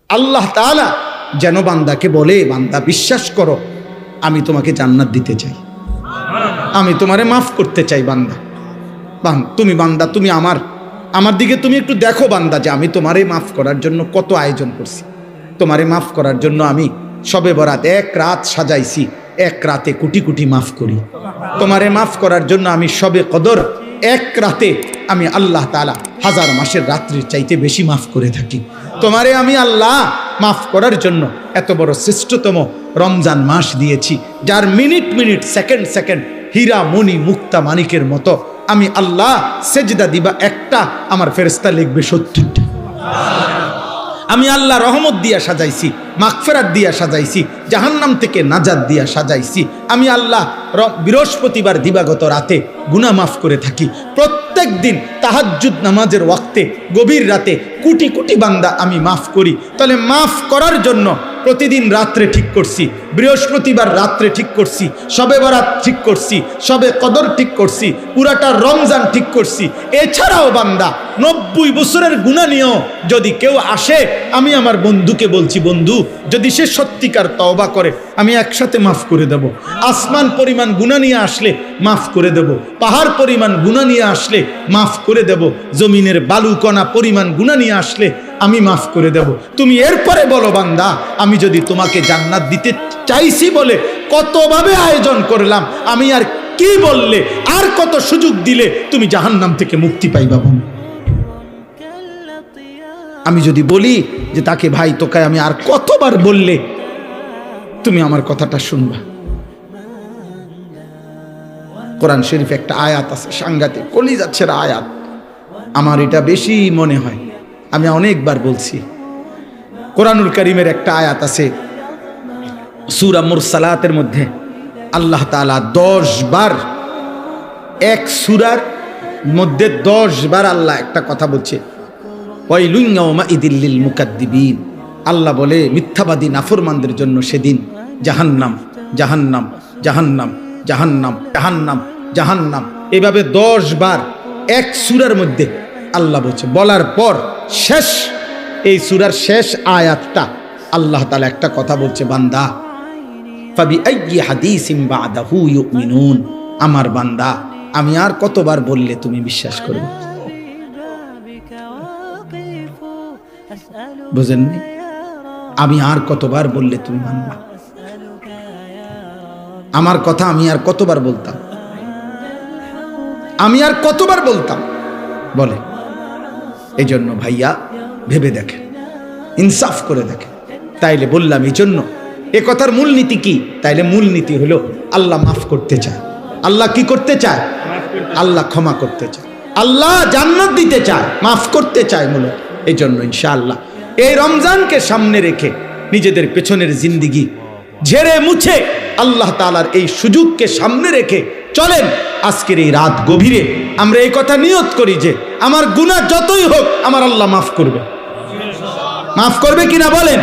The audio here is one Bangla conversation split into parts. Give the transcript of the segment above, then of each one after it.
আল্লাহ তাআলা যেন বান্দাকে বলে, বান্দা বিশ্বাস করো আমি তোমাকে জান্নাত দিতে চাই, আমি তোমারে মাফ করতে চাই। বান্দা তুমি বান্দা তুমি আমার দিকে তুমি একটু দেখো বান্দা, যে আমি তোমারে মাফ করার জন্য কত আয়োজন করছি। তোমারে মাফ করার জন্য আমি শবে বরাত এক রাত সাজাইছি, এক রাতে কোটি কোটি মাফ করি। তোমারে মাফ করার জন্য আমি শবে কদর এক রাতে আমি আল্লাহ তাআলা 1000 মাসের রাত্রির চাইতে বেশি মাফ করে থাকি। তোমারে আমি আল্লাহ মাফ করার জন্য এত বড় শ্রেষ্ঠতম রমজান মাস দিয়েছি, যার মিনিট মিনিট সেকেন্ড সেকেন্ড হীরা মণি মুক্তা মানিকের মতো আমি আল্লাহ সেজদা দিবা একটা, আমার ফেরেশতা লিখবে 70টা। আমি আল্লাহ রহমত দিয়া সাজাইছি, মাগফিরাত দিয়া সাজাইছি, জাহান্নাম থেকে নাজাত দিয়া সাজাইছি। আমি আল্লাহ বৃহস্পতিবার দিবাগত রাতে গুনাহ মাফ করে থাকি। প্রত্যেক দিন তাহাজ্জুদ নামাজের ওয়াক্তে গভীর রাতে কোটি কোটি বান্দা আমি মাফ করি। তাহলে মাফ করার জন্য প্রতিদিন রাত্রে ঠিক করছি, বৃহস্পতিবার রাত্রে ঠিক করছি, শবে বরাত ঠিক করছি, শবে কদর ঠিক করছি, পুরাটা রমজান ঠিক করছি। এছাড়াও বান্দা 90 বছরের গুনাহ নিয়েও যদি কেউ আসে, আমি আমার বন্ধুকে বলছি, বন্ধু যদি সে সত্যিকার তওবা করে আমি একসাথে মাফ করে দেব। আসমান পরিমাণ গুনাহ নিয়ে আসলে মাফ করে দেব, পাহাড় পরিমাণ গুনাহ নিয়ে আসলে মাফ করে দেব, জমিনের বালুকণা পরিমাণ গুনাহ নিয়ে আসলে আমি মাফ করে দেব। তুমি এরপরে বলো বান্দা, আমি যদি তোমাকে জান্নাত দিতে চাইছি বলে কতভাবে আয়োজন করলাম, আমি আর কি বললে, আর কত সুযোগ দিলে তুমি জাহান্নাম থেকে মুক্তি পাইবা। আমি যদি বলি যে তাকে ভাই তোকে আমি আর কতবার বললে তুমি আমার কথাটা শুনবা। কোরআন শরীফে একটা আয়াত আছে সাংঘাতিক, কলিজা ছেঁড়া আয়াত, আমার এটা বেশি মনে হয়, আমি অনেকবার বলছি। কোরআনুল কারীমের একটা আয়াত আছে সূরা মুরসালাতের মধ্যে, আল্লাহ তাআলা 10 বার, এক সূরার মধ্যে 10 বার আল্লাহ একটা কথা বলছে, ওয়াইলুন ইয়াউমাইযিল লিল মুকাদ্দিবিন। আল্লাহ বলে মিথ্যাবাদী নাফরমানদের জন্য সেদিন জাহান্নাম জাহান্নাম জাহান্নাম জাহান্নাম জাহান্নাম জাহান্নাম, এভাবে 10 বার এক সূরার মধ্যে আল্লাহ বলছে। বলার পর শেষ, এই সূরার শেষ আয়াতটা আল্লাহ তাআলা একটা কথা বলছে, বান্দা ফাবিআইয়ি হাদিসিন বাদাহু ইউমিনুন, আমার বান্দা আমি আর কতবার বললে তুমি বিশ্বাস করবে। বুঝেননি? আমি আর কতবার বললে তুমি মানবা? আমার কথা আমি আর কতবার বলতাম, আমি আর কতবার বলতাম বলে। এই জন্য ভাইয়া ভেবে দেখেন, ইনসাফ করে দেখেন। তাইলে বললাম এই জন্য এ কথার মূলনীতি কি? তাইলে মূলনীতি হলো আল্লাহ মাফ করতে চায়। আল্লাহ কি করতে চায়? আল্লাহ ক্ষমা করতে চায়, আল্লাহ জান্নাত দিতে চায়, মাফ করতে চায় মূলত। এই জন্য ইনশাআল্লাহ এই রমজানকে সামনে রেখে নিজেদের পেছনের জিন্দিগি ঝেড়ে মুছে আল্লাহ তাআলার এই সুযোগকে সামনে রেখে চলেন। আজকের এই রাত গভীরে আমরা এই কথা নিয়ত করি যে আমার গুনাহ যতই হোক আমার আল্লাহ মাফ করবে। মাফ করবে কিনা বলেন?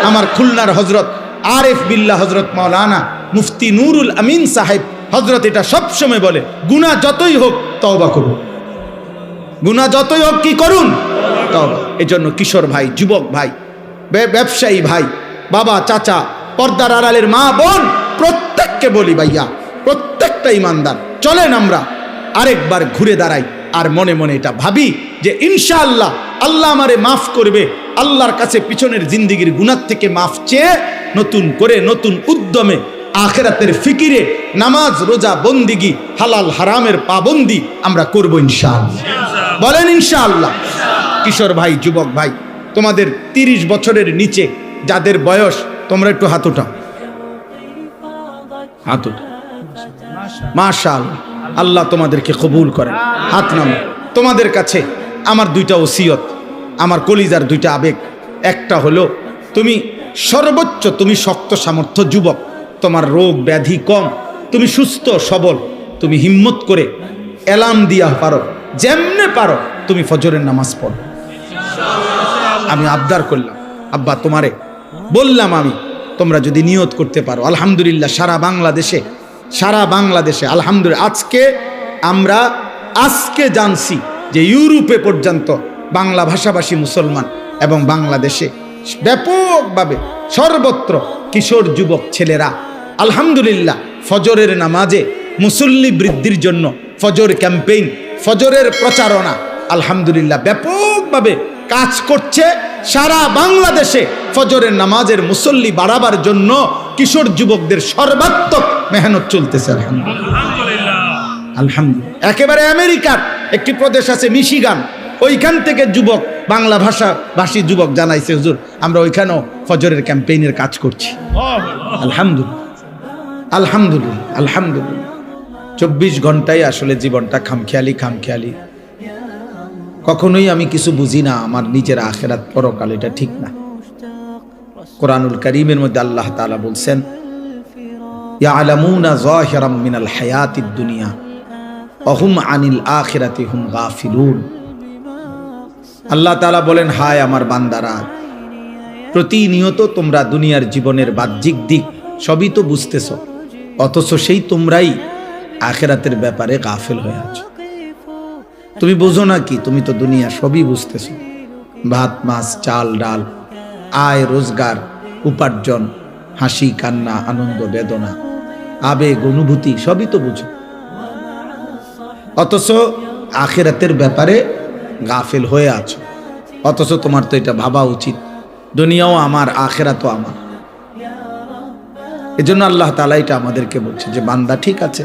আমার খুলনার হযরত আরিফ বিল্লাহ হযরত মাওলানা মুফতি নুরুল আমিন সাহেব হযরত এটা সবসময় বলে, গুনাহ যতই হোক তওবা করুন, গুনাহ যতই হোক কি করুন? তওবা। এজন্য কিশোর ভাই, যুবক ভাই, ব্যবসায়ী ভাই, বাবা চাচা, পর্দার আড়ালের মা বোন, প্রত্যেককে বলি ভাইয়া, প্রত্যেকটা ইমানদার চলেন আমরা আরেকবার ঘুরে দাঁড়াই আর মনে মনে এটা ভাবি যে ইনশাআল্লাহ আল্লাহ আমারে মাফ করবে। আল্লাহর কাছে পিছনের জিন্দেগির গুনাহ থেকে মাফ চেয়ে নতুন করে নতুন উদ্যমে আখিরাতের ফিকিরে নামাজ রোজা বন্দিগি হালাল হারামের পাবন্দি আমরা করব ইনশাআল্লাহ। বলেন ইনশাআল্লাহ। কিশোর ভাই, যুবক ভাই, তোমাদের 30 বছরের নিচে যাদের বয়স, তোমরা একটু হাত উঠাও, হাত উঠাও। মাশাআল্লাহ, আল্লাহ তোমাদেরকে কবুল করেন। হাত নামো। তোমাদের কাছে আমার 2টা ওসিয়ত, আমার কলিজার 2টা আবেগ। একটা হলো তুমি সর্বোচ্চ, তুমি শক্ত সামর্থ্য যুবক, তোমার রোগ ব্যাধি কম, তুমি সুস্থ সবল, তুমি হিম্মত করে অ্যালার্ম দিয়া পারো, যেমনে পারো তুমি ফজরের নামাজ পড়ো। আমি আবদার করলাম, আব্বা তোমারে বললাম, আমি তোমরা যদি নিয়ত করতে পারো, আলহামদুলিল্লাহ সারা বাংলাদেশে আলহামদুলিল্লাহ আজকে জানছি যে ইউরোপে পর্যন্ত বাংলা ভাষাভাষী মুসলমান এবং বাংলাদেশে ব্যাপকভাবে সর্বত্র কিশোর যুবক ছেলেরা আলহামদুলিল্লাহ ফজরের নামাজে মুসল্লি বৃদ্ধির জন্য ফজর ক্যাম্পেইন, ফজরের প্রচারণা আলহামদুলিল্লাহ ব্যাপকভাবে কাজ করছে। সারা বাংলাদেশে ফজরের নামাজের মুসল্লি বাড়াবার জন্য কিশোর যুবকদের সর্বাত্মক মেহনত চলতেছে আলহামদুলিল্লাহ। আলহামদুলিল্লাহ। একেবারে আমেরিকার একটি প্রদেশ আছে মিশিগান, ওইখান থেকে যুবক, বাংলা ভাষী যুবক জানাইছে, হুজুর আমরা ওইখানেও ফজরের ক্যাম্পেইনের কাজ করছি। আলহামদুলিল্লাহ, আলহামদুলিল্লাহ, আলহামদুলিল্লাহ। 24 ঘন্টায় আসলে জীবনটা খামখেয়ালি। কখনোই আমি কিছু বুঝি না, আমার নিজের আখিরাত পরকাল এটা ঠিক না। কোরআনুল কারীমের মধ্যে আল্লাহ তাআলা বলছেন, ইয়ালামুনা যাহিরাম মিনাল হায়াতিদ দুনিয়া ওয়া হুম আনিল আখিরাতি হুম গাফিলুন। আল্লাহ তাআলা বলেন, হায় আমার বান্দারা, প্রতিনিয়ত তোমরা দুনিয়ার জীবনের বাহ্যিক দিক সবই তো বুঝতেছ, অথচ সেই তোমরাই আখিরাতের ব্যাপারে গাফেল হয়ে আছো। তুমি বোঝো না কি? তুমি তো দুনিয়া সবই বুঝতেছ, ভাত মাছ চাল ডাল, আয় রোজগার, উপার্জন, হাসি কান্না, আনন্দ বেদনা, আবেগ অনুভূতি সবই তো বুঝো, অথচ আখিরাতের ব্যাপারে গাফেল হয়ে আছো। অথচ তোমার তো এটা ভাবা উচিত, দুনিয়াও আমার, আখিরাতও আমার। এজন্য আল্লাহ তাআলা এটা আমাদেরকে বলছে যে বান্দা ঠিক আছে,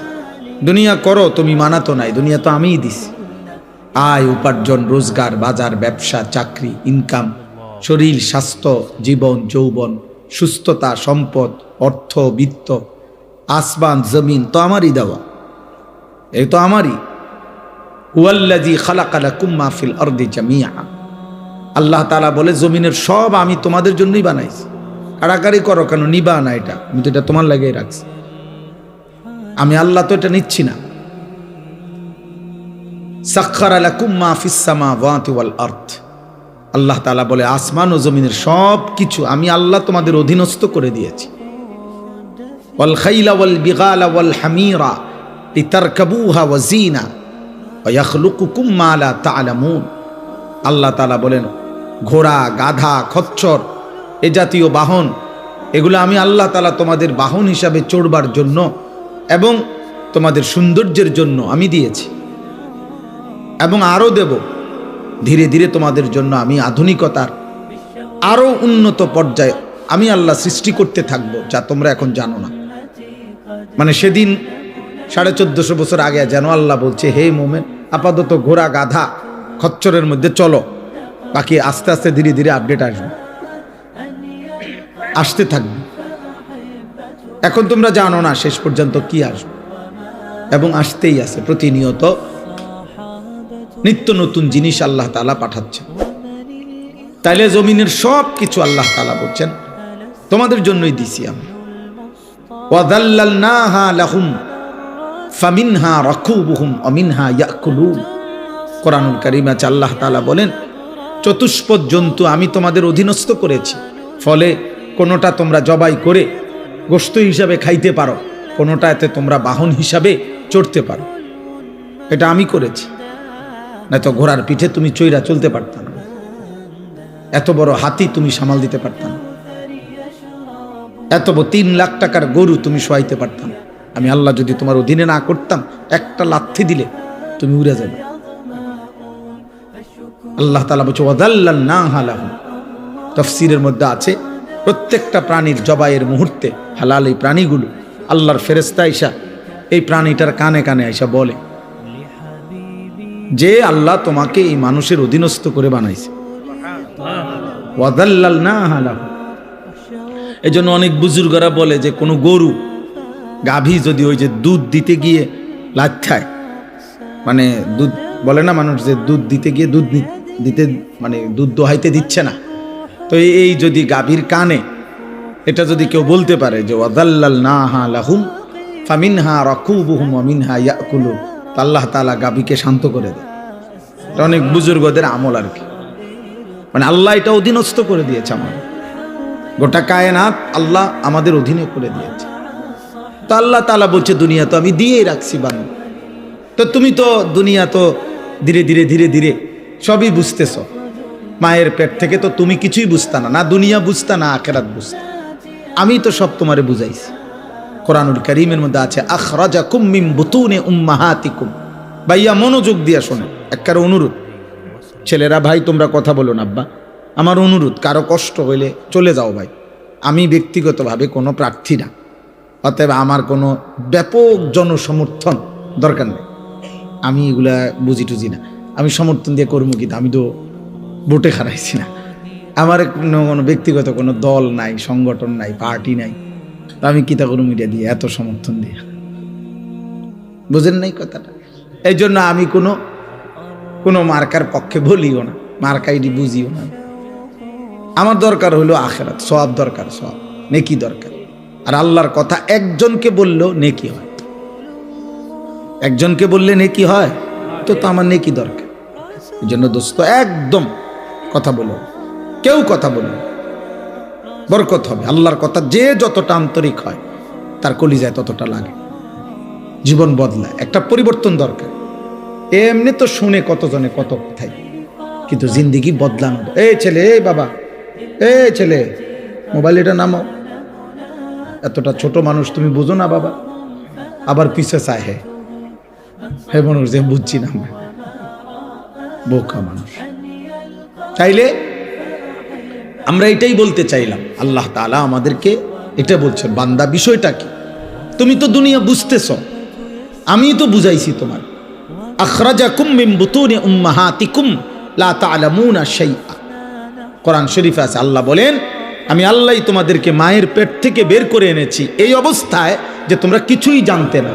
দুনিয়া করো, তুমি মানা তো নাই, দুনিয়া তো আমিই দিছি। আয় উপার্জন, রোজগার, বাজার, ব্যবসা, চাকরি, ইনকাম, শরীর, স্বাস্থ্য, জীবন, যৌবন, সুস্থতা, সম্পদ, অর্থ, বিত্ত, আসমান জমিন তো আমারই দেওয়া, এই তো আমারই। হুয়াল্লাযী খালাকা লাকুম মা ফিল আরদি জামিআ। আল্লাহ তাআলা বলে, জমিনের সব আমি তোমাদের জন্যই বানাইছি। কাড়াকাড়ি করো কেন? নিবা না, এটা আমি তো এটা তোমার লাগিয়ে রাখছি, আমি আল্লাহ তো এটা নিচ্ছি না। সাখখারা লাকুম মা ফিস সামাওয়াতি ওয়াল আরদ। আল্লাহ তাআলা বলে, আসমান ও জমিনের সব কিছু আমি আল্লাহ তোমাদের অধীনস্থ করে দিয়েছি। ওয়াল খাইলা ওয়াল বিগালা ওয়াল হামিরা লিতারকাবুহা ওয়া জিনা ওয়া ইয়াখলুকুকুম মা লা তা'লামুন। আল্লাহ তাআলা বলেন, ঘোড়া, গাধা, খচ্চর, এ জাতীয় বাহন, এগুলো আমি আল্লাহ তাআলা তোমাদের বাহন হিসাবে চড়বার জন্য এবং তোমাদের সৌন্দর্যের জন্য আমি দিয়েছি, এবং আরো দেব। ধীরে ধীরে তোমাদের জন্য আমি আধুনিকতার আরো উন্নত পর্যায়ে আমি আল্লাহ সৃষ্টি করতে থাকবো, যা তোমরা এখন জানো না। মানে সেদিন 1450 বছর আগে যেন আল্লাহ বলছে, হে মোমেন, আপাতত ঘোড়া, গাধা, খচ্চরের মধ্যে চলো, বাকি আস্তে আস্তে ধীরে ধীরে আপডেট আসবে, আসতে থাকবে। এখন তোমরা জানো না শেষ পর্যন্ত কি আসবে, এবং আসতেই আছে। প্রতিনিয়ত নিত্য নতুন জিনিস আল্লাহ তাআলা পাঠাচ্ছেন। তাইলে জমিনের সব কিছু আল্লাহ তাআলা বলছেন তোমাদের জন্যই দিছি আমি। ওয়াযাল্লালনাহা লাহুম ফামিনহা রাকুবুহুম ওয়া মিনহা ইয়াকুলুন। কোরআনুল কারীমে আল্লাহ তাআলা বলেন, চতুষ্পদ জন্তু আমি তোমাদের অধীনস্থ করেছি, ফলে কোনোটা তোমরা জবাই করে গোশত হিসাবে খাইতে পারো, কোনোটাতে তোমরা বাহন হিসাবে চড়তে পারো। এটা আমি করেছি, না তো ঘোড়ার পিঠে তুমি চইরা চলতে পারত না, এত বড় হাতি তুমি সামাল দিতে পারত না, এত বড় 3 লাখ টাকার গরু তুমি শোয়াইতে পারতাম। আমি আল্লাহ যদি তোমার অধীনে না করতাম, একটা লাথি দিলে তুমি উড়ে যাবে। আল্লাহ তাআলা বলছে, ওয়াযাল্লালনাহা লাহুম। তাফসীরের মধ্যে আছে, প্রত্যেকটা প্রাণীর জবাইয়ের মুহূর্তে হালাল এই প্রাণীগুলো আল্লাহর ফেরেশতা আইসা এই প্রাণীটার কানে কানে আইসা বলে যে আল্লাহ তোমাকে এই মানুষের অধীনস্থ করে বানাইছে। ওয়াযাল্লালনাহা লাহুম। এজন্য অনেক বুজুর্গরা বলে যে কোনো গরু, গাভী যদি ওই যে দুধ দিতে গিয়ে লাচ্ছায়, মানে দুধ বলে না মানুষ, যে দুধ দিতে গিয়ে দুধ দিতে মানে দুধ দোহাইতে দিচ্ছে না, তো এই যদি গাভীর কানে এটা যদি কেউ বলতে পারে যে ওয়াযাল্লালনাহা লাহুম ফামিনহা রাকুবুহুম ওয়া মিনহা ইয়াকুলুন, আল্লাহ তাআলা গাভীকে শান্ত করে দেয়। এটা অনেক বুজুর্গদের আমল আর কি, মানে আল্লাহ এটা অধীনস্থ করে দিয়েছে আমাদের, গোটা কায়নাত আল্লাহ আমাদের অধীনে করে দিয়েছে। তো আল্লাহ তাআলা বলছে, দুনিয়া তো আমি দিয়েই রাখছি বান্দা, তো তুমি তো দুনিয়া তো ধীরে ধীরে ধীরে ধীরে সবই বুঝতেছ, মায়ের পেট থেকে তো তুমি কিছুই বুঝতা না, না দুনিয়া বুঝতা না আখিরাত বুঝতা। আমি তো সব তোমারে বুঝাইছি। কোরআনুল কারীমের মধ্যে আছে আখরাজাকুম মিন বুতুনি উম্মাহাতিকুম। ভাইয়া মনোযোগ দিয়া শোনো, একবার অনুরোধ, ছেলেরা ভাই তোমরা কথা বলো না, আব্বা আমার অনুরোধ, কারো কষ্ট হইলে চলে যাও ভাই। আমি ব্যক্তিগতভাবে কোনো প্রার্থী না, অতএব আমার কোনো ব্যাপক জনসমর্থন দরকার নেই। আমি এগুলা বুঝি টুঝি না, আমি সমর্থন দিয়ে করবো কি? আমি তো ভোটে হারাইছি না, আমার কোনো ব্যক্তিগত কোনো দল নাই, সংগঠন নাই, পার্টি নাই, তো আমি কিতা করবো মিডিয়া দিয়ে এত সমর্থন দিয়ে? বুঝেন নাই কথাটা? এই জন্য আমি কোনো মার্কার পক্ষে বলিও না, মার্কাইডি বুঝিও না। আমার দরকার হলো আখিরাত, সওয়াব দরকার, সওয়াব নেকি দরকার। আর আল্লাহর কথা একজনকে বললেও নেকি হয়, একজনকে বললে নেকি হয়, তো আমার নেকি দরকার। এই জন্য দোস্ত একদম কথা বলো, কেউ কথা বলো, বরকত হবে। আল্লাহর কথা যে যতটা আন্তরিক হয় তার কলিজায় ততটা লাগে, জীবন বদলায়, একটা পরিবর্তন দরকার। এমনি তো শুনে কতজনে কত কথাই, কিন্তু জিন্দিগি বদলানো। এই ছেলে, এই বাবা, এই ছেলে, মোবাইল এটা নামাও, এতটা ছোট মানুষ তুমি বুঝো না বাবা? আবার পিছে চায় হে মানুষ যে বুঝছি না, বোকা মানুষ। চাইলে আমরা এটাই বলতে চাইলাম, আল্লাহ তাআলা আমাদেরকে এটা বলছেন, বান্দা বিষয়টা কি? তুমি তো দুনিয়া বুঝতেছ, আমি তো বুঝাইছি তোমার। আখরাজাকুম মিন বুতুনি উম্মাহাতিকুম লা তা'লামুনা শাইআ। কোরআন শরীফে আছে, আল্লাহ বলেন আমি আল্লাহই তোমাদেরকে মায়ের পেট থেকে বের করে এনেছি এই অবস্থায় যে তোমরা কিছুই জানতে না।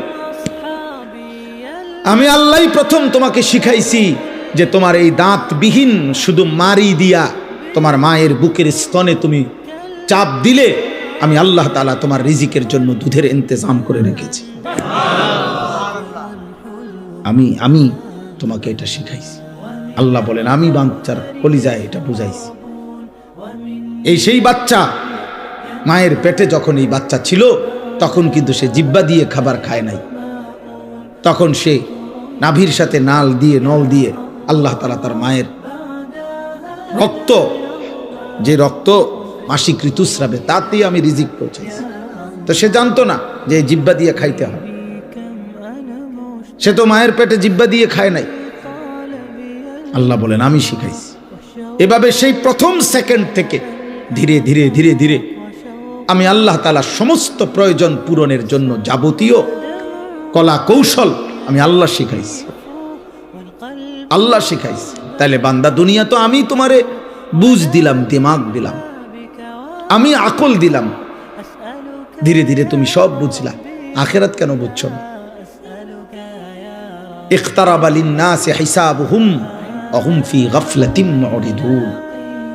আমি আল্লাহই প্রথম তোমাকে শিখাইছি যে তোমার এই দাঁতবিহীন শুধু মারি দিয়া তোমার মায়ের বুকের স্তনে তুমি চাপ দিলে আমি আল্লাহ তাআলা তোমার রিজিকের জন্য দুধের ইন্তজাম করে রেখেছি। আমি তোমাকে এটা শিখাইছি। আল্লাহ বলেন আমি বাচ্চার কলিজায় এটা বুঝাইছি। এই সেই বাচ্চা মায়ের পেটে যখন এই বাচ্চা ছিল তখন কিন্তু সে জিহ্বা দিয়ে খাবার খায় নাই, তখন সে নাভির সাথে নল দিয়ে আল্লাহ তাআলা তার মায়ের রক্ত, যে রক্ত মাসিক ঋতুস্রাবে, তাতেই আমি রিজিক পৌঁছাইছি। তো সে জানতো না যে জিহ্বা দিয়ে খাইতে হয়, সে তো মায়ের পেটে জিহ্বা দিয়ে খায় নাই। আল্লাহ বলেন আমি শিখাইছি। এভাবে সেই প্রথম সেকেন্ড থেকে ধীরে ধীরে ধীরে ধীরে আমি আল্লাহ তাআলা সমস্ত প্রয়োজন পূরণের জন্য যাবতীয় কলা কৌশল আমি আল্লাহ শিখাইছি, আল্লাহ শিখাইছি। তাইলে বান্দা দুনিয়া তো আমি তোমারে বুঝ দিলাম, দিমাগ দিলাম, আমি আকল দিলাম, ধীরে ধীরে তুমি সব বুঝলা। আখিরাত কেন বুঝছো না? ইখতারাবা লিন-নাসি হিসাবুহুম ওয়া হুম ফি গাফলাতিন মুরিদুন।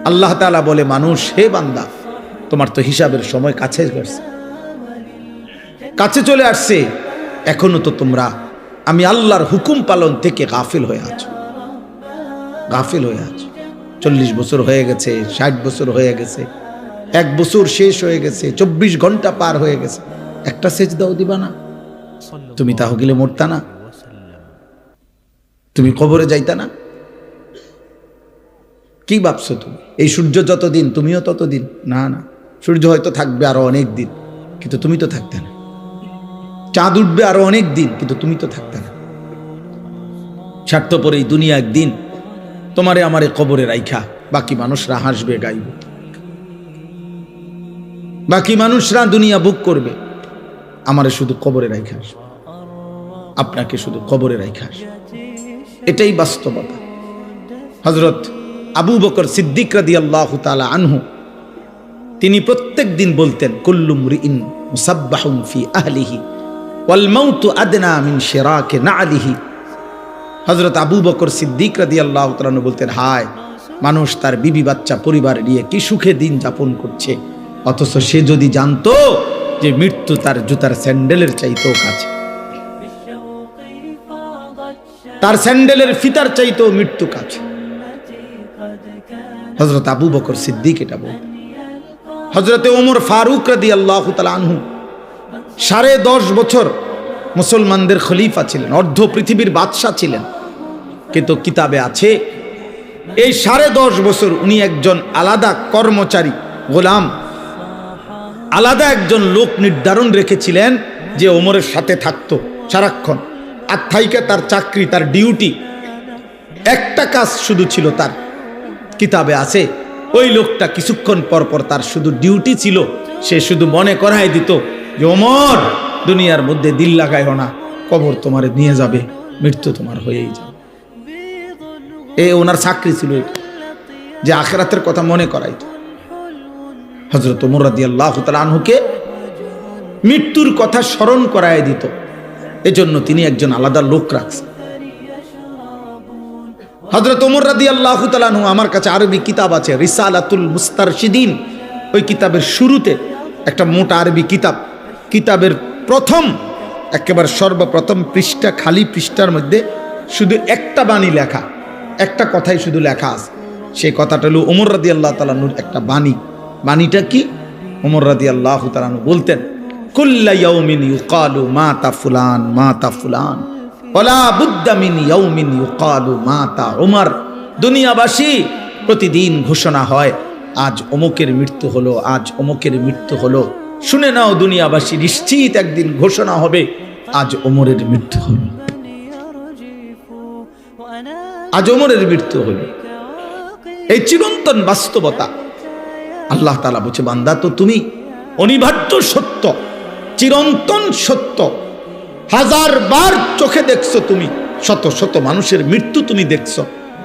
আল্লাহ তাআলা বলে, মানুষ, হে বান্দা, তোমার তো হিসাবের সময় কাছে চলে আসছে, এখনো তো তোমরা আমি আল্লাহর হুকুম পালন থেকে গাফিল হয়ে আছো, গাফিল হয়ে আছো। 40 বছর হয়ে গেছে, 60 বছর হয়ে গেছে, 1 বছর শেষ হয়ে গেছে, 24 ঘন্টা পার হয়ে গেছে, একটা সেজদাও দিবা না? তুমি তাহলে মরতা না? তুমি কবরে যাইতা না? কি ভাবছো তুমি? এই সূর্য যতদিন তুমিও ততদিন? না না, সূর্য হয়তো থাকবে আরো অনেক দিন, কিন্তু তুমি তো থাকতে না। চাঁদ উঠবে আরো অনেক দিন, কিন্তু তুমি তো থাকতে না। স্বার্থপর এই দুনিয়া একদিন তোমারে আমারে কবরে রাইখা বাকি মানুষরা হাসবে গাইবে, বাকি মানুষরা দুনিয়া বুক করবে, আমারে শুধু কবরে রাইখা আসবে, আপনাকে শুধু কবরে রাইখা আসবে। এটাই বাস্তবতা। হযরত আবু বকর সিদ্দিক রাদিয়াল্লাহু তাআলা আনহু তিনি প্রত্যেক দিন বলতেন, কুল্লু মুরিইন মুসাব্বাহুন ফি আহলিহি ওয়াল মাউতু আদনা মিন শিরাকি না'লিহি। হযরত আবু বকর সিদ্দিক রাদিয়াল্লাহু তাআলা বলতেন, হায় মানুষ তার বিবি বাচ্চা পরিবার নিয়ে কি সুখে দিন যাপন করছে, অথচ সে যদি জানতো যে মৃত্যু তার জুতার স্যান্ডেলের চাইতেও কাছে, তার স্যান্ডেলের ফিতার চাইতেও মৃত্যু কাছে। হযরত আবু বকর সিদ্দিক এটা বলতেন। হযরতে ওমর ফারুক রাদিয়াল্লাহু তাআলা আনহু 10.5 বছর মুসলমানদের খলিফা ছিলেন, অর্ধ পৃথিবীর বাদশা ছিলেন, কিন্তু কিতাবে আছে এই 10.5 বছর উনি একজন আলাদা কর্মচারী, গোলাম, আলাদা একজন লোক নির্ধারণ রেখেছিলেন যে ওমরের সাথে থাকতো সারাক্ষণ। আর থাইকে তার চাকরি, তার ডিউটি, একটা কাজ শুধু ছিল তার, কিতাবে আছে, ওই লোকটা কিছুক্ষণ পর পর তার শুধু ডিউটি ছিল, সে শুধু মনে করাই দিত যে ওমর, দুনিয়ার মধ্যে দিল লাগাইও না, কবর তোমার নিয়ে যাবে, মৃত্যু তোমার হয়েই যাবে। ওনার চাকরি ছিল এটা, যে আখিরাতের কথা মনে করাইত। হযরত ওমর রাদিয়াল্লাহু তাআলা আনহুকে মৃত্যুর কথা স্মরণ করায় দিত, এজন্য তিনি একজন আলাদা লোক রাখছেন। হযরত ওমর রাদিয়াল্লাহু তাআলা আনহু, আমার কাছে আরবি কিতাব আছে রিসালাতুল মুস্তারশিদিন, ওই কিতাবের শুরুতে একটা মোটা আরবি কিতাব, কিতাবের একেবারে সর্বপ্রথম পৃষ্ঠা, খালি পৃষ্ঠার মধ্যে শুধু একটা বাণী লেখা, একটা কথাই শুধু লেখা আছে। সেই কথাটা হলো ওমর রাদিয়াল্লাহু তাআলা আনহুর একটা বাণী। বাণীটা কি? ওমর রাদিয়াল্লাহু তাআলা আনহু বলতেন, কুল্লা ইয়াউমিন ইউকালু মাতা ফুলান মাতা ফুলান ওয়ালা বুদ্দা মিন ইয়াউমিন ইউকালু মাতা ওমর। দুনিয়াবাসী প্রতিদিন ঘোষণা হয়, আজ অমুকের মৃত্যু হলো, আজ অমুকের মৃত্যু হলো। শুনে নাও দুনিয়াবাসী, নিশ্চিত একদিন ঘোষণা হবে, আজ ওমরের মৃত্যু হলো, আজ ওমরের মৃত্যু হলো। এই চিরন্তন বাস্তবতা। আল্লাহ তাআলা বলছে, বান্দা তো তুমি অনিবার্য সত্য, চিরন্তন সত্য, 1000 বার চোখে দেখছো তুমি, শত শত মানুষের মৃত্যু তুমি দেখছো,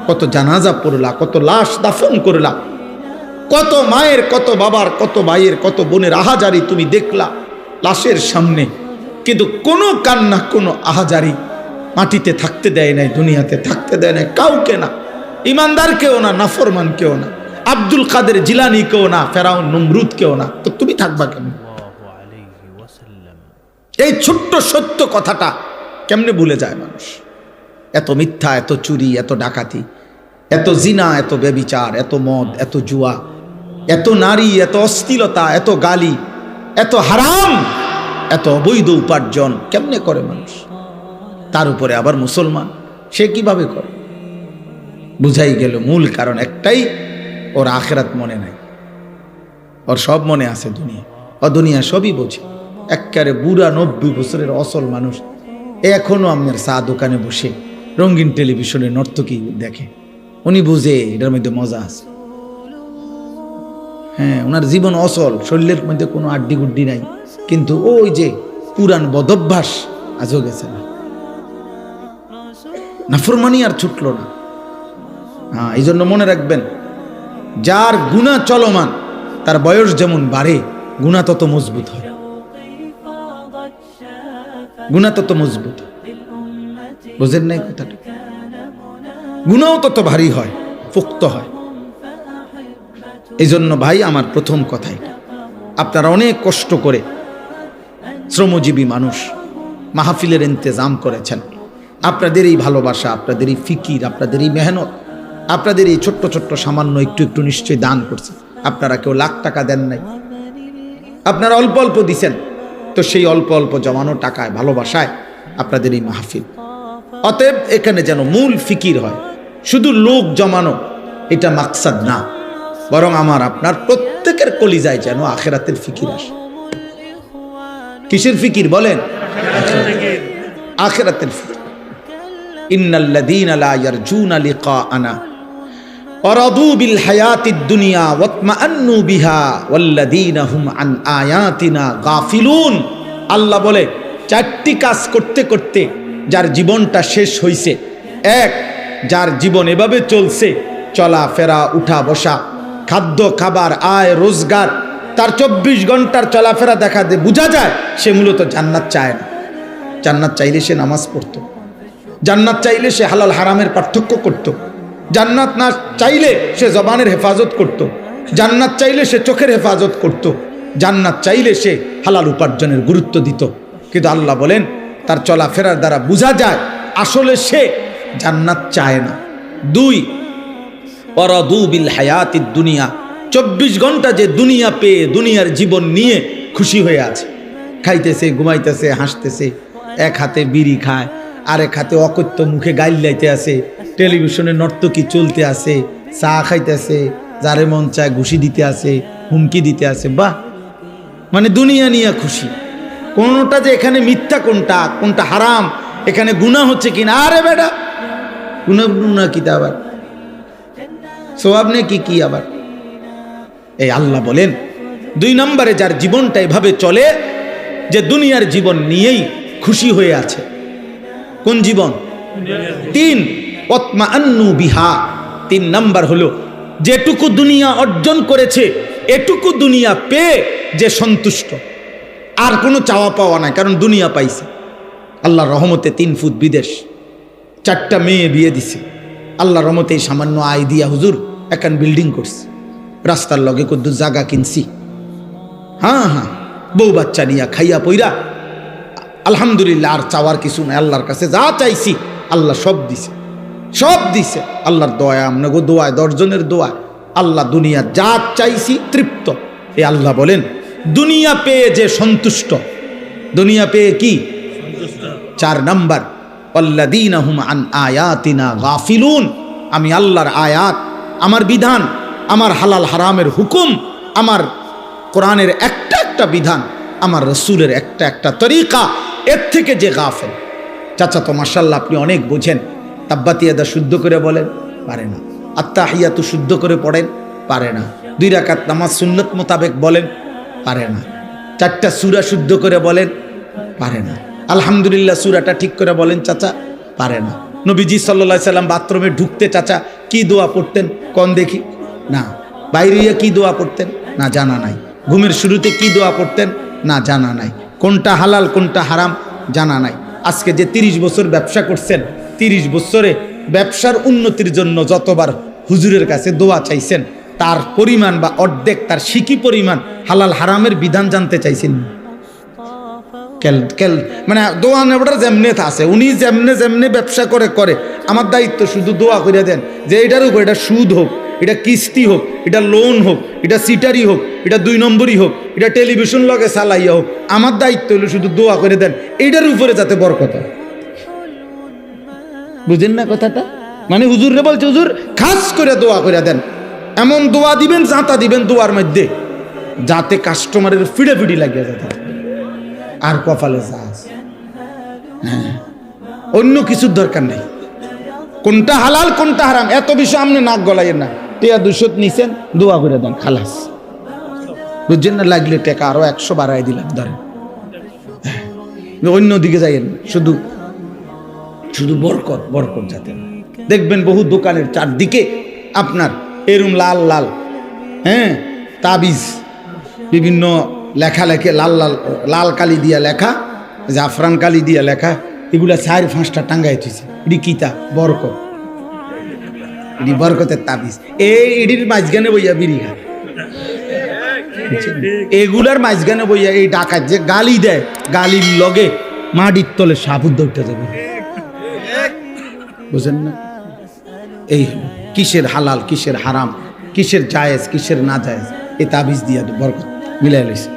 কত জানাজা পড়লা, কত লাশ দাফন করলা, কত মায়ের, কত বাবার, কত ভাইয়ের, কত বোনের আহাজারি তুমি দেখলা লাশের সামনে, কিন্তু কোনো কান্না, কোনো আহাজারি মাটিতে থাকতে দেয় নাই, দুনিয়াতে থাকতে দেয় নাই কাউকে, না ইমানদার কেউ না, নাফরমান কেউ না, আব্দুল কাদের জিলানি কেউ না, ফেরাউন নমরুদ কেউ না, তো তুমি থাকবা কেমন? এই ছোট্ট সত্য কথাটা কেমনে ভুলে যায় মানুষ? এত মিথ্যা, এত চুরি, এত ডাকাতি, এত জিনা, এত ব্যভিচার, এত মদ, এত জুয়া, এত নারী, এত অশ্লীলতা, এত গালি, এত হারাম, এত অবৈধ উপার্জন কেমনে করে মানুষ? তার উপরে আবার মুসলমান, সে কিভাবে করে? বুঝাই গেল মূল কারণ একটাই, ওর আখিরাত মনে নাই, ওর সব মনে আছে দুনিয়া, ও দুনিয়া সবই বোঝে। একেবারে বুড়া 90 বছরের অসল মানুষ এখনো আপনার চা দোকানে বসে রঙিন টেলিভিশনে নর্তকী দেখে, উনি বুঝে এটার মধ্যে মজা আছে। হ্যাঁ, ওনার জীবন অসল, শরীরের মধ্যে কোনো আড্ডি গুড্ডি নাই, কিন্তু ওই যে পুরান বদভ্যাস আজও গেছে না, নাফরমানি আর ছুটল না। হ্যাঁ, এই জন্য মনে রাখবেন, যার গুনাহ চলমান তার বয়স যেমন বাড়ে, গুনাহ তত মজবুত হয়, গুনাহ তত মজবুত। বুঝেন নাই কথাটা? গুনাহ তত ভারী হয়, পোক্ত হয়। এই জন্য ভাই আমার প্রথম কথাই, আপনারা অনেক কষ্ট করে শ্রমজীবী মানুষ মাহফিলের ইন্তজাম করেছেন, আপনাদের এই ভালোবাসা, আপনাদের এই ফিকির, আপনাদের এই মেহনত, আপনাদের এই ছোট্ট ছোট্ট সামান্য একটু একটু নিশ্চয়ই দান করছে। আপনারা কেউ লাখ টাকা দেন নাই, আপনারা অল্প অল্প দিছেন, তো সেই অল্প অল্প জমানো টাকায়, ভালোবাসায় আপনাদের এই মাহফিল। অতএব এখানে যেন মূল ফিকির হয়, শুধু লোক জমানো এটা মাকসাদ না, বরং আমার আপনার প্রত্যেকের কলিজায় যেন আখিরাতের ফিকির আসে। কিসের ফিকির বলেন? আখিরাতের ফিকির। ইন্নাল্লাযীনা লা ইয়ারজুনা লিকাআনা ওয়ারাদু বিল হায়াতিদ দুনিয়া ওয়াতমাআন্নু বিহা ওয়াল্লাযীনা হুম আন আয়াতিনা গাফিলুন। আল্লাহ বলে, 4টি কাজ করতে করতে যার জীবনটা শেষ হইছে। এক, যার জীবন এভাবে চলছে, চলা ফেরা, উঠা বসা, খাদ্য খাবার, আয় রোজগার, তার 24 ঘন্টার চলাফেরা দেখা দে বোঝা যায় সে মূলত জান্নাত চায় না। জান্নাত চাইলে সে নামাজ পড়তো, জান্নাত চাইলে সে হালাল হারামের পার্থক্য করত, জান্নাত না চাইলে সে জবানের হেফাজত করত, জান্নাত চাইলে সে চোখের হেফাজত করত, জান্নাত চাইলে সে হালাল উপার্জনের গুরুত্ব দিত। কিন্তু আল্লাহ বলেন, তার চলাফেরার দ্বারা বোঝা যায় আসলে সে জান্নাত চায় না। 2, ওয়ারাদু বিল হায়াতিদ দুনিয়া, 24 ঘন্টা যে দুনিয়া পেয়ে, দুনিয়ার জীবন নিয়ে খুশি হয়ে আছে, খাইতেছে, ঘুমাইতেছে, হাসতেছে, এক হাতে বিড়ি খায়, আরেক হাতে অকথ্য মুখে গাইল লাইতে আছে, টেলিভিশনে নর্তকী চলতে আছে, চা খাইতেছে, যারে মন চায় ঘুষি দিতে আছে, হুমকি দিতে আছে। বাহ, মানে দুনিয়া নিয়ে খুশি। কোনটা যে এখানে মিথ্যা, কোনটা কোনটা হারাম, এখানে গুনাহ হচ্ছে কিনা, আরে বেটা গুনাহ কিতা আবার সওয়াব নেই কি আবার। এই আল্লাহ বলেন 2 নম্বরে যার জীবনটা এভাবে চলে যে দুনিয়ার জীবন নিয়েই খুশি হয়ে আছে। কোন জীবন? 3 ওয়াতমাআন্নু বিহা। 3 নাম্বার হলো যেটুকু দুনিয়া অর্জন করেছে এটুকু দুনিয়া পেয়ে যে সন্তুষ্ট, আর কোনো চাওয়া পাওয়া নাই, কারণ দুনিয়া পাইছে। আল্লাহর রহমতে 3 ফুট বিদেশ, 4টা মেয়ে বিয়ে দিছে। আল্লাহর রহমতে এই সামান্য আয় দিয়া হুজুর এখন বিল্ডিং করছে, রাস্তার লগে কদ্দুর জায়গা কিনছি। হ্যাঁ, বউ বাচ্চা নিয়া খাইয়া পইরা আলহামদুলিল্লাহ, আর চাওয়ার কিছু নাই। আল্লাহর কাছে যা চাইছি আল্লাহ সব দিছে। আল্লাহর দোয়া, আপনাকে দোয়ায়, 10 জনের দোয়া, আল্লাহ দুনিয়া যা চাইছি তৃপ্ত। এই আল্লাহ বলেন দুনিয়া পেয়ে যে সন্তুষ্ট, দুনিয়া পেয়ে কি 4 নাম্বার আল্লাযীনা হুম আন আয়াতিনা গাফিলুন। আমি আল্লাহর আয়াত, আমার বিধান, আমার হালাল হারামের হুকুম, আমার কোরআনের একটা বিধান, আমার রাসূলের একটা তরিকা, এর থেকে যে গাফেল। চাচা তো মাশাআল্লাহ আপনি অনেক বোঝেন। তাব্বাতিয়াদা শুদ্ধ করে বলেন, পারে না। আত্তাহিয়াতু শুদ্ধ করে পড়েন, পারে না। 2 রাকাত নামাজ সুন্নত মোতাবেক বলেন, পারে না। 4টা সূরা শুদ্ধ করে বলেন, পারে না। আলহামদুলিল্লাহ সূরাটা ঠিক করে বলেন চাচা, পারে না। নবীজি সাল্লাল্লাহু আলাইহি সাল্লাম বাথরুমে ঢুকতে চাচা কি দোয়া পড়তেন কোন দেখি? না। বাইরে কি দোয়া পড়তেন? না, জানা নাই। ঘুমের শুরুতে কি দোয়া পড়তেন? না, জানা নাই। কোনটা হালাল কোনটা হারাম জানা নাই। আজকে যে 30 বছর ব্যবসা করছেন, 30 বছরে ব্যবসার উন্নতির জন্য যতবার হুজুরের কাছে দোয়া চাইছেন, তার পরিমাণ বা অর্ধেক, তার সিকি পরিমাণ হালাল হারামের বিধান জানতে চাইছেন। মানে দোয়া নেবটার যেমনে আছে, উনি যেমনে ব্যবসা করে আমার দায়িত্ব শুধু দোয়া করে দেন যে এটার উপর, এটা সুদ হোক, এটা কিস্তি হোক, এটা লোন হোক, এটা সিটারি হোক, এটা 2 নম্বরই হোক, এটা টেলিভিশন লগে চালাইয়া হোক, আমার দায়িত্ব হলো শুধু দোয়া করে দেন এইটার উপরে যাতে বরকত হয়। বুঝেন না কথাটা? মানে হুজুরে বলছে হুজুর খাস করে দোয়া করে দেন, এমন দোয়া দিবেন, জাঁতা দিবেন দোয়ার মধ্যে যাতে কাস্টমারের ফিড়ে লাগিয়ে যেতে, আর কপালে যা আছে। হ্যাঁ, অন্য কিছুর দরকার নেই। কোনটা হালাল কোনটা হারাম এত বিষয় আপনি নাক গলাইয়ের না। 200 নিছেন, দোয়া করে দেন, খালাস। বুঝছেন না? লাগলে টাকা আরো 100 বাড়াই দিলাম, ধরেন। অন্য দিকে যাইয়েন না, শুধু বরকত যাতে। দেখবেন বহু দোকানের চারদিকে আপনার এরম লাল হ্যাঁ তাবিজ, বিভিন্ন লেখালেখি, লাল কালি দিয়া লেখা, জাফরান কালি দিয়া লেখা, এগুলা 4-5টা টাঙ্গাই থইছে। এটি কিতা? বরকত। এটি বরকতের তাবিজ। এটির মাঝখানে বইয়া বিড়ি খায়, এগুলার মাঝখানে বইয়া এই ডাকাত যে গালি দেয়, গালির লগে মাটির তলে সাবুদ উঠে যাবে। বুঝেন না? এই কিসের হালাল কিসের হারাম, কিসের জায়েজ কিসের না জায়েজ, এই তাবিজ দিয়া বরকত মিলাই লইছে।